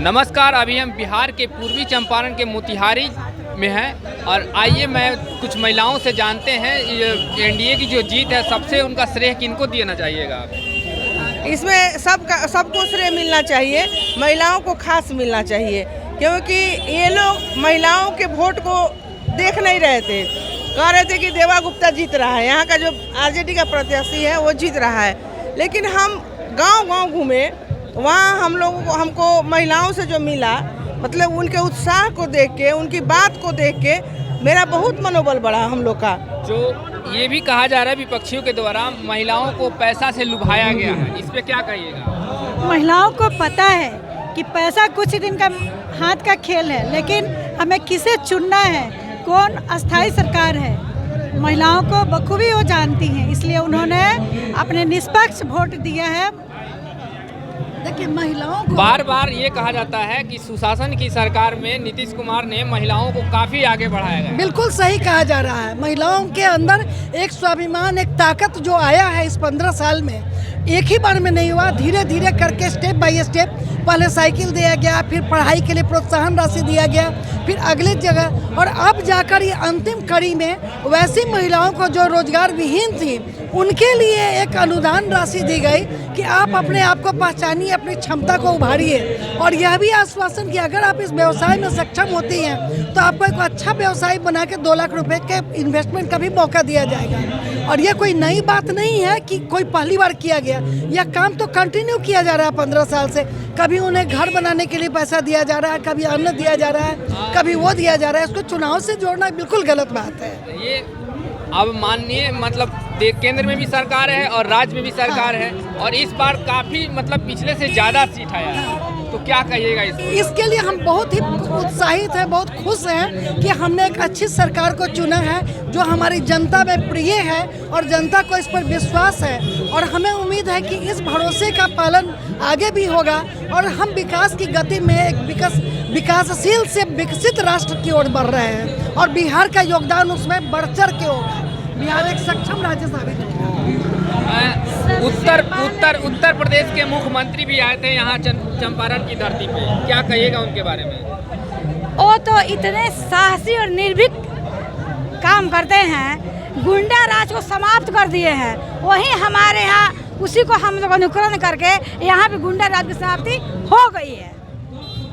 नमस्कार, अभी हम बिहार के पूर्वी चंपारण के मोतिहारी में हैं और आइए मैं कुछ महिलाओं से जानते हैं एनडीए की जो जीत है सबसे उनका श्रेय किनको देना चाहिएगा आप? इसमें सबको श्रेय मिलना चाहिए, महिलाओं को खास मिलना चाहिए, क्योंकि ये लोग महिलाओं के वोट को देख नहीं रहे थे। कह रहे थे कि देवा गुप्ता जीत रहा है, यहाँ का जो आरजेडी का प्रत्याशी है वो जीत रहा है। लेकिन हम गांव-गांव घूमे, वहाँ हम लोगों को हमको महिलाओं से जो मिला, मतलब उनके उत्साह को देख के, उनकी बात को देख के मेरा बहुत मनोबल बढ़ा हम लोग का। जो ये भी कहा जा रहा है विपक्षियों के द्वारा महिलाओं को पैसा से लुभाया गया है, इस पे क्या कहिएगा? महिलाओं को पता है कि पैसा कुछ दिन का हाथ का खेल है, लेकिन हमें किसे चुनना है, कौन अस्थाई सरकार है, महिलाओं को बखूबी वो जानती हैं, इसलिए उन्होंने अपने निष्पक्ष वोट दिया है। देखिए, महिलाओं को बार बार ये कहा जाता है कि सुशासन की सरकार में नीतीश कुमार ने महिलाओं को काफ़ी आगे बढ़ाया गया। बिल्कुल सही कहा जा रहा है। महिलाओं के अंदर एक स्वाभिमान, एक ताकत जो आया है इस 15 साल में, एक ही बार में नहीं हुआ, धीरे धीरे करके स्टेप बाय स्टेप। पहले साइकिल दिया गया, फिर पढ़ाई के लिए प्रोत्साहन राशि दिया गया, फिर अगले जगह, और अब जाकर ये अंतिम कड़ी में वैसी महिलाओं को जो रोजगार विहीन थी उनके लिए एक अनुदान राशि दी गई कि आप अपने आप को पहचानिए, अपनी क्षमता को उभारिए, और यह भी आश्वासन कि अगर आप इस व्यवसाय में सक्षम होती हैं तो आपको एक अच्छा व्यवसाय बना के 2 लाख रुपए के इन्वेस्टमेंट का भी मौका दिया जाएगा। और यह कोई नई बात नहीं है कि कोई पहली बार किया गया, यह काम तो कंटिन्यू किया जा रहा है 15 साल से। कभी उन्हें घर बनाने के लिए पैसा दिया जा रहा है, कभी अन्न दिया जा रहा है, कभी वो दिया जा रहा है। इसको चुनाव से जोड़ना बिल्कुल गलत बात है। ये अब माननीय मतलब केंद्र में भी सरकार है और राज्य में भी सरकार है, और इस बार काफ़ी मतलब पिछले से ज़्यादा सीट आया है, तो क्या कहिएगा इसके लिए हम बहुत ही उत्साहित हैं, बहुत खुश हैं कि हमने एक अच्छी सरकार को चुना है जो हमारी जनता में प्रिय है और जनता को इस पर विश्वास है, और हमें उम्मीद है कि इस भरोसे का पालन आगे भी होगा और हम विकास की गति में एक विकासशील से विकसित राष्ट्र की ओर बढ़ रहे हैं, और बिहार का योगदान उसमें बढ़ चढ़ के होगा। बिहार एक सक्षम राज्य साबित होगा। उत्तर प्रदेश के मुख्यमंत्री भी आए थे यहाँ चंपारण की धरती पे, क्या कहिएगा उनके बारे में? वो तो इतने साहसी और निर्भीक काम करते हैं, गुंडा राज को समाप्त कर दिए हैं। वही हमारे यहाँ उसी को हम लोग अनुकरण करके यहाँ पे गुंडा राज की समाप्ति हो गई है।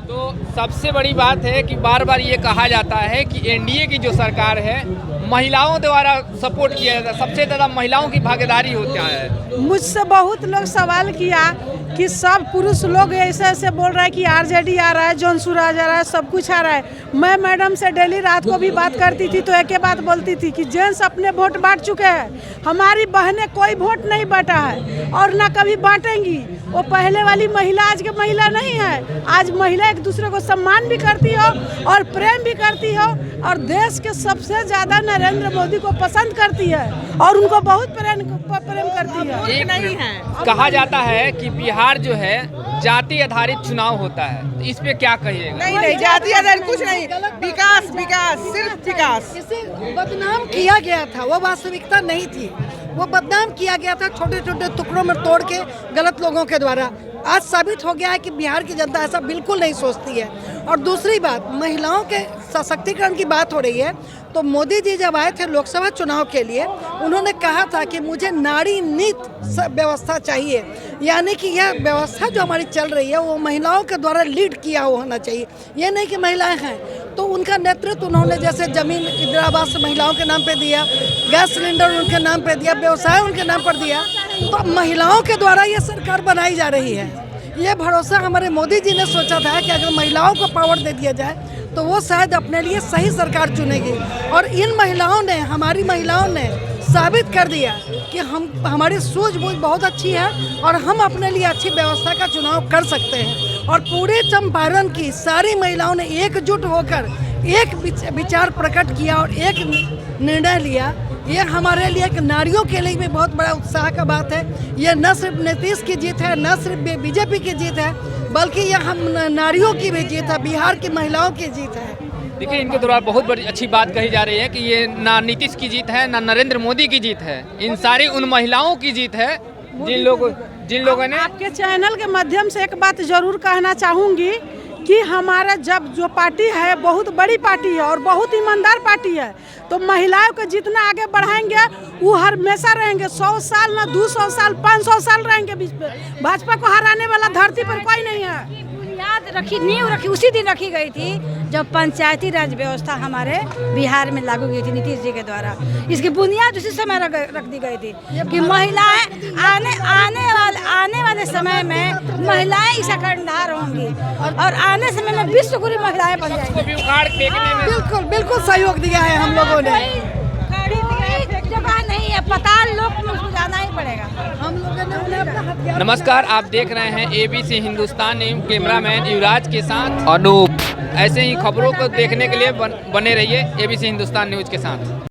तो सबसे बड़ी बात है कि बार बार ये कहा जाता है कि एनडीए की जो सरकार है महिलाओं द्वारा सपोर्ट किया जाता है, सबसे ज़्यादा महिलाओं की भागीदारी होता है। मुझसे बहुत लोग सवाल किया कि सब पुरुष लोग ऐसे ऐसे बोल रहे हैं कि आरजेडी आ रहा है, जौनपुर आ जा रहा है, सब कुछ आ रहा है। मैं मैडम से डेली रात को भी बात करती थी तो एक ही बात बोलती थी कि जेंट्स अपने वोट बांट चुके हैं, हमारी बहनें कोई वोट नहीं बांटा है और ना कभी बांटेंगी। वो पहले वाली महिला आज की महिला नहीं है। आज महिला एक दूसरे को सम्मान भी करती हो और प्रेम भी करती हो, और देश के सबसे ज़्यादा नरेंद्र मोदी को पसंद करती है और उनको बहुत प्रेम करती है। एक नहीं है, कहा जाता है कि बिहार जो है जाति आधारित चुनाव होता है, इस पे क्या कहिएगा? नहीं, जाति आधारित कुछ नहीं, विकास विकास, सिर्फ विकास। इसे बदनाम किया गया था, वो वास्तविकता नहीं थी, वो बदनाम किया गया था छोटे छोटे टुकड़ों में तोड़ के गलत लोगों के द्वारा। आज साबित हो गया है कि बिहार की जनता ऐसा बिल्कुल नहीं सोचती है। और दूसरी बात, महिलाओं के सशक्तिकरण की बात हो रही है, तो मोदी जी जब आए थे लोकसभा चुनाव के लिए, उन्होंने कहा था कि मुझे नारी नीति व्यवस्था चाहिए, यानी कि यह व्यवस्था जो हमारी चल रही है वो महिलाओं के द्वारा लीड किया होना चाहिए। ये नहीं कि महिलाएं हैं, तो उनका नेतृत्व उन्होंने जैसे जमीन इंदिरा आवास महिलाओं के नाम पे दिया, गैस सिलेंडर उनके नाम पे दिया, व्यवसाय उनके नाम पर दिया, तो महिलाओं के द्वारा ये सरकार बनाई जा रही है। ये भरोसा हमारे मोदी जी ने सोचा था कि अगर महिलाओं को पावर दे दिया जाए तो वो शायद अपने लिए सही सरकार चुनेगी, और इन महिलाओं ने, हमारी महिलाओं ने साबित कर दिया कि हमारी सूझबूझ बहुत अच्छी है और हम अपने लिए अच्छी व्यवस्था का चुनाव कर सकते हैं। और पूरे चंपारण की सारी महिलाओं ने एकजुट होकर एक विचार प्रकट किया और एक निर्णय लिया। ये हमारे लिए, एक नारियों के लिए भी बहुत बड़ा उत्साह का बात है। ये न सिर्फ नीतीश की जीत है, न सिर्फ बीजेपी की जीत है, बल्कि यह हम नारियों की भी जीत है, बिहार की महिलाओं की जीत है। देखिए, इनके द्वारा बहुत बड़ी अच्छी बात कही जा रही है कि ये ना नीतीश की जीत है, ना नरेंद्र मोदी की जीत है, इन सारी उन महिलाओं की जीत है जिन लोगों ने। आपके चैनल के माध्यम से एक बात जरूर कहना चाहूँगी कि हमारा जब जो पार्टी है बहुत बड़ी पार्टी है और बहुत ईमानदार पार्टी है, तो महिलाओं को जितना आगे बढ़ाएंगे वो हमेशा रहेंगे। 100 साल ना 200 साल 500 साल रहेंगे बीच में। भाजपा को हराने वाला धरती पर कोई नहीं है। बुनियाद रखी, नींव रखी उसी दिन रखी गई थी जब पंचायती राज व्यवस्था हमारे बिहार में लागू की थी नीतीश जी के द्वारा। इसकी बुनियाद उसी समय रख दी गई थी कि महिलाएं आने वाले समय में महिलाएं इसका कर्णधार होंगी और आने समय में विश्वगुरु महिलाएं बन जाएंगी। भी उखाड़ फेंकने में बिल्कुल बिल्कुल सहयोग दिया है हम लोगों ने। जगह नहीं है, पताल लोक में उसको जाना ही पड़ेगा। हम लोगों ने उन्हें अपना हथियार। नमस्कार, आप देख रहे हैं ABC हिंदुस्तान न्यूज़, कैमरामैन युवराज के साथ अनूप। ऐसे ही खबरों को देखने के लिए बने रहिए ABC हिंदुस्तान न्यूज़ के साथ।